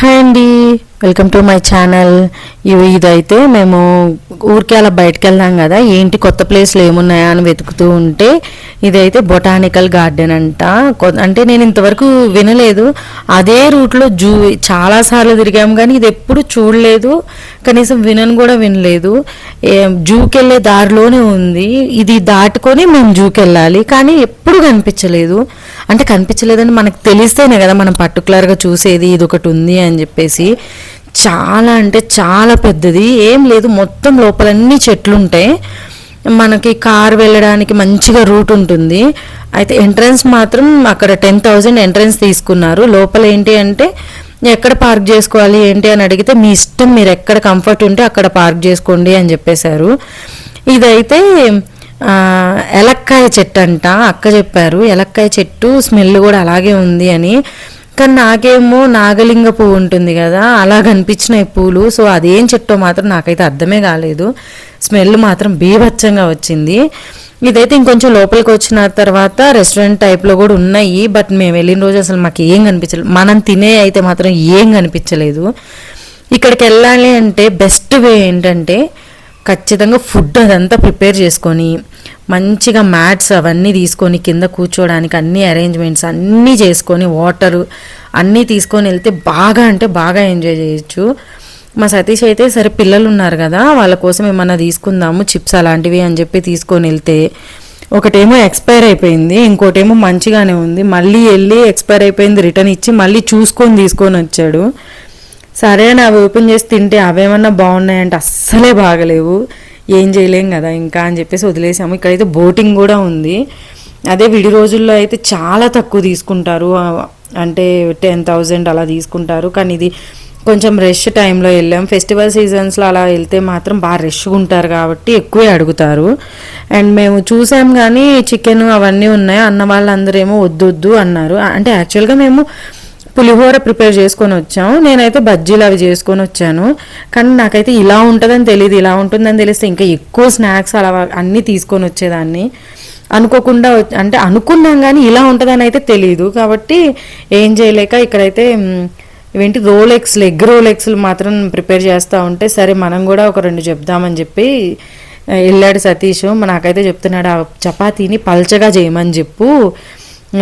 Hi అండి, welcome to my channel. ఇదైతే మేము ఊరికి అలా బయటకు వెళ్దాం కదా, ఏంటి కొత్త ప్లేస్లు ఏమున్నాయా అని వెతుకుతూ ఉంటే ఇదైతే బొటానికల్ గార్డెన్ అంట. అంటే నేను ఇంతవరకు వినలేదు. అదే రూట్లో చాలాసార్లు తిరిగాము కానీ ఇది ఎప్పుడు చూడలేదు, కనీసం వినను కూడా వినలేదు. జూకి వెళ్ళే దారిలోనే ఉంది, ఇది దాటుకొని మేము జూకి వెళ్ళాలి కానీ ఎప్పుడు కనిపించలేదు. అంటే కనిపించలేదని మనకు తెలిస్తేనే కదా మనం పర్టికులర్గా చూసేది, ఇది ఒకటి ఉంది అని చెప్పేసి. చాలా అంటే చాలా పెద్దది, ఏం లేదు, మొత్తం లోపలన్నీ చెట్లు ఉంటాయి. మనకి కార్ వెళ్ళడానికి మంచిగా రూట్ ఉంటుంది. అయితే ఎంట్రన్స్ మాత్రం అక్కడ 10,000 ఎంట్రన్స్ తీసుకున్నారు. లోపల ఏంటి అంటే ఎక్కడ పార్క్ చేసుకోవాలి ఏంటి అని అడిగితే మీ ఇష్టం, మీరు ఎక్కడ కంఫర్ట్ ఉంటే అక్కడ పార్క్ చేసుకోండి అని చెప్పేశారు. ఇదైతే ఎలక్కాయ చెట్టు అంట, అక్క చెప్పారు. ఎలక్కాయ చెట్టు స్మెల్ కూడా అలాగే ఉంది అని. కానీ నాకేమో నాగలింగ పువ్వు ఉంటుంది కదా, అలా కనిపించినాయి పూలు. సో అదేం చెట్టో మాత్రం నాకైతే అర్థమే కాలేదు. స్మెల్ మాత్రం బీభత్సంగా వచ్చింది. ఇదైతే ఇంకొంచెం లోపలికి వచ్చిన తర్వాత రెస్టారెంట్ టైప్లో కూడా ఉన్నాయి. బట్ మేము వెళ్ళిన రోజు అసలు మాకు ఏం కనిపించలేదు. మనం తినే అయితే మాత్రం ఏం కనిపించలేదు. ఇక్కడికి వెళ్ళాలి అంటే బెస్ట్ వే ఏంటంటే ఖచ్చితంగా ఫుడ్ అదంతా ప్రిపేర్ చేసుకొని మంచిగా మ్యాట్స్ అవన్నీ తీసుకొని కింద కూర్చోడానికి అన్ని అరేంజ్మెంట్స్ అన్నీ చేసుకొని వాటరు అన్నీ తీసుకొని వెళ్తే బాగా అంటే బాగా ఎంజాయ్ చేయొచ్చు. మా సతీష్ అయితే సరే పిల్లలు ఉన్నారు కదా, వాళ్ళ కోసం ఏమన్నా తీసుకుందాము చిప్స్ అలాంటివి అని చెప్పి తీసుకొని వెళ్తే ఒకటేమో ఎక్స్పైర్ అయిపోయింది, ఇంకోటేమో మంచిగానే ఉంది. మళ్ళీ వెళ్ళి ఎక్స్పైర్ అయిపోయింది రిటర్న్ ఇచ్చి మళ్ళీ చూసుకొని తీసుకొని వచ్చాడు. సరే అని అవి ఓపెన్ చేసి తింటే అవేమన్నా బాగున్నాయంటే అస్సలే బాగలేవు. ఏం చేయలేం కదా ఇంకా అని చెప్పేసి వదిలేసాము. ఇక్కడైతే బోటింగ్ కూడా ఉంది. అదే విడి రోజుల్లో అయితే చాలా తక్కువ తీసుకుంటారు, అంటే 10,000 అలా తీసుకుంటారు. కానీ ఇది కొంచెం రష్ టైంలో వెళ్ళాం. ఫెస్టివల్ సీజన్స్లో అలా వెళ్తే మాత్రం బాగా రష్గా ఉంటారు కాబట్టి ఎక్కువే అడుగుతారు. అండ్ మేము చూసాం కానీ చికెన్ అవన్నీ ఉన్నాయి. అన్న వాళ్ళందరూ ఏమో వద్దు అన్నారు. అంటే యాక్చువల్గా మేము పులిహోర ప్రిపేర్ చేసుకొని వచ్చాము, నేనైతే బజ్జీలు అవి చేసుకొని వచ్చాను. కానీ నాకైతే ఇలా ఉంటుందని తెలియదు. ఇలా ఉంటుందని తెలిస్తే ఇంకా ఎక్కువ స్నాక్స్ అలా అన్నీ తీసుకొని వచ్చేదాన్ని. అనుకోకుండా అంటే అనుకున్నాం కానీ ఇలా ఉంటుందని అయితే తెలియదు. కాబట్టి ఏం చేయలేక ఇక్కడైతే ఇవేంటి ఎగ్ రోల్ ఎగ్స్లు మాత్రం ప్రిపేర్ చేస్తూ ఉంటే సరే మనం కూడా ఒక 2 చెప్దామని చెప్పి వెళ్ళాడు సతీష్. నాకైతే చెప్తున్నాడు ఆ చపాతీని పల్చగా చేయమని చెప్పు,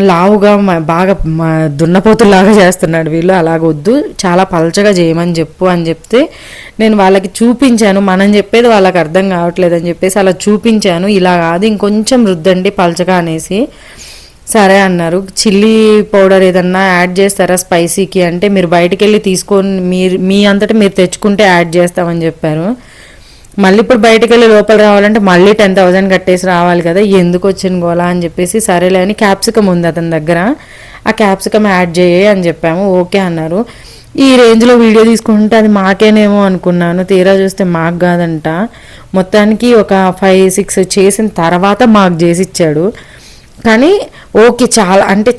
లావుగా బాగా దున్నపోతులాగా చేస్తున్నాడు వీళ్ళు, అలాగొద్దు చాలా పలచగా చేయమని చెప్పు అని చెప్తే నేను వాళ్ళకి చూపించాను. మనం చెప్పేది వాళ్ళకి అర్థం కావట్లేదు అని చెప్పేసి అలా చూపించాను. ఇలా కాదు ఇంకొంచెం రుద్దండి పలచగా అనేసి. సరే అన్నారు. చిల్లీ పౌడర్ ఏదన్నా యాడ్ చేస్తారా స్పైసీకి అంటే మీరు బయటికి వెళ్ళి తీసుకొని మీ అంతటా మీరు తెచ్చుకుంటే యాడ్ చేస్తామని చెప్పారు. మళ్ళీ ఇప్పుడు బయటకు వెళ్ళి లోపల రావాలంటే మళ్ళీ 10,000 కట్టేసి రావాలి కదా, ఎందుకు వచ్చిన గోలా అని చెప్పేసి సరేలే అని క్యాప్సికమ్ ఉంది అతని దగ్గర, ఆ క్యాప్సికమ్ యాడ్ చేయి అని చెప్పాము. ఓకే అన్నారు. ఈ రేంజ్లో వీడియో తీసుకుంటే అది మాకేనేమో అనుకున్నాను, తీరా చూస్తే మాకు కాదంట. మొత్తానికి ఒక 5-6 చేసిన తర్వాత మాకు చేసి ఇచ్చాడు. కానీ ఓకే చాలా అంటే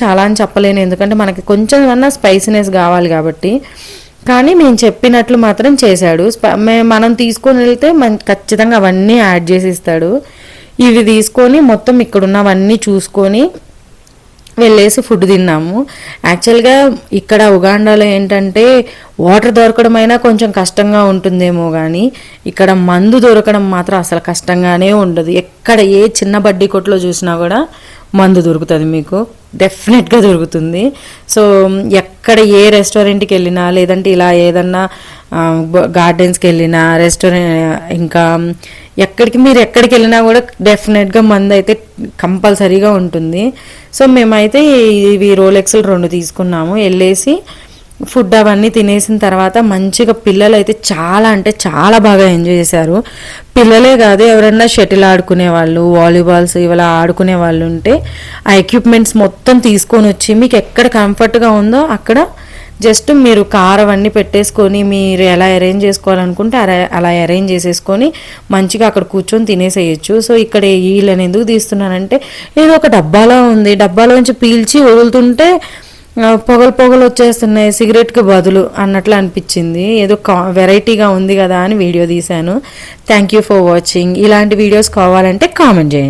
చాలా అని చెప్పలేను, ఎందుకంటే మనకి కొంచెం ఏమన్నా స్పైసీనెస్ కావాలి కాబట్టి. కానీ మేము చెప్పినట్లు మాత్రం చేశాడు. మనం తీసుకొని వెళ్తే ఖచ్చితంగా అవన్నీ యాడ్ చేసి ఇస్తాడు. ఇవి తీసుకొని మొత్తం ఇక్కడున్నవన్నీ చూసుకొని వెళ్ళేసి ఫుడ్ తిన్నాము. యాక్చువల్గా ఇక్కడ ఉగాండాలో ఏంటంటే వాటర్ దొరకడమైనా కొంచెం కష్టంగా ఉంటుందేమో కానీ ఇక్కడ మందు దొరకడం మాత్రం అసలు కష్టంగానే ఉండదు. ఎక్కడ ఏ చిన్న బడ్డీ కొట్లో చూసినా కూడా మందు దొరుకుతుంది, మీకు డెఫినెట్గా దొరుకుతుంది. సో ఎక్కడ ఏ రెస్టారెంట్కి వెళ్ళినా లేదంటే ఇలా ఏదన్నా గార్డెన్స్కి వెళ్ళినా రెస్టారెంట్ ఇంకా మీరు ఎక్కడికి వెళ్ళినా కూడా డెఫినెట్గా మందు అయితే కంపల్సరీగా ఉంటుంది. సో మేమైతే ఇవి రోలెక్స్లు 2 తీసుకున్నాము. వెళ్ళేసి ఫుడ్ అవన్నీ తినేసిన తర్వాత మంచిగా పిల్లలు అయితే చాలా అంటే చాలా బాగా ఎంజాయ్ చేశారు. పిల్లలే కాదు ఎవరన్నా షటిల్ ఆడుకునే వాళ్ళు, వాలీబాల్స్ ఇవాళ ఆడుకునే వాళ్ళు ఉంటే ఆ ఎక్విప్మెంట్స్ మొత్తం తీసుకొని వచ్చి మీకు ఎక్కడ కంఫర్ట్గా ఉందో అక్కడ జస్ట్ మీరు కార్ అవన్నీ పెట్టేసుకొని మీరు ఎలా అరేంజ్ చేసుకోవాలనుకుంటే అలా అరేంజ్ చేసేసుకొని మంచిగా అక్కడ కూర్చొని తినేసేయచ్చు. సో ఇక్కడ వీళ్ళని ఎందుకు తీస్తున్నానంటే ఏదో ఒక డబ్బాలో ఉంది, డబ్బాలోంచి పీల్చి వదులుతుంటే పొగలు వచ్చేస్తున్నాయి సిగరెట్కి బదులు అన్నట్లు అనిపించింది. ఏదో వెరైటీగా ఉంది కదా అని వీడియో తీశాను. Thank you for watching. ఇలాంటి వీడియోస్ కావాలంటే కామెంట్ చేయండి.